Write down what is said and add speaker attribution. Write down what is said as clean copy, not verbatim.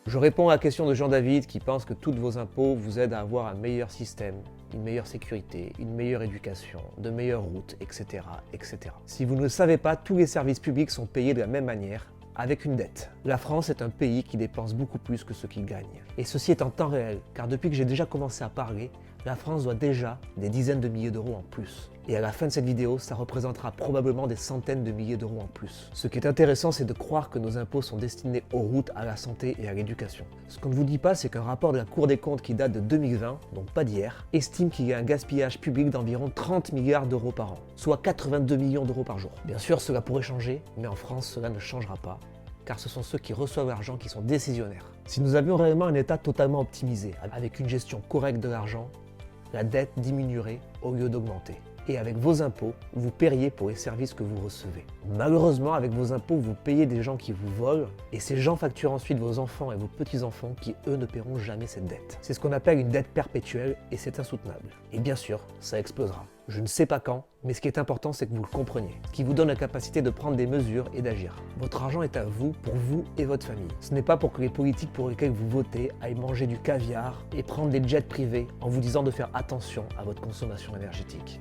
Speaker 1: Je réponds à la question de Jean-David qui pense que tous vos impôts vous aident à avoir un meilleur système, une meilleure sécurité, une meilleure éducation, de meilleures routes, etc., etc. Si vous ne le savez pas, tous les services publics sont payés de la même manière, avec une dette. La France est un pays qui dépense beaucoup plus que ce qu'il gagne. Et ceci est en temps réel, car depuis que j'ai déjà commencé à parler, la France doit déjà des dizaines de milliers d'euros en plus. Et à la fin de cette vidéo, ça représentera probablement des centaines de milliers d'euros en plus. Ce qui est intéressant, c'est de croire que nos impôts sont destinés aux routes, à la santé et à l'éducation. Ce qu'on ne vous dit pas, c'est qu'un rapport de la Cour des comptes qui date de 2020, donc pas d'hier, estime qu'il y a un gaspillage public d'environ 30 milliards d'euros par an, soit 82 millions d'euros par jour. Bien sûr, cela pourrait changer, mais en France, cela ne changera pas, car ce sont ceux qui reçoivent l'argent qui sont décisionnaires. Si nous avions réellement un État totalement optimisé, avec une gestion correcte de l'argent, la dette diminuerait au lieu d'augmenter. Et avec vos impôts, vous paieriez pour les services que vous recevez. Malheureusement, avec vos impôts, vous payez des gens qui vous volent, et ces gens facturent ensuite vos enfants et vos petits-enfants qui, eux, ne paieront jamais cette dette. C'est ce qu'on appelle une dette perpétuelle, et c'est insoutenable. Et bien sûr, ça explosera. Je ne sais pas quand, mais ce qui est important, c'est que vous le compreniez. Ce qui vous donne la capacité de prendre des mesures et d'agir. Votre argent est à vous, pour vous et votre famille. Ce n'est pas pour que les politiques pour lesquels vous votez aillent manger du caviar et prendre des jets privés en vous disant de faire attention à votre consommation énergétique.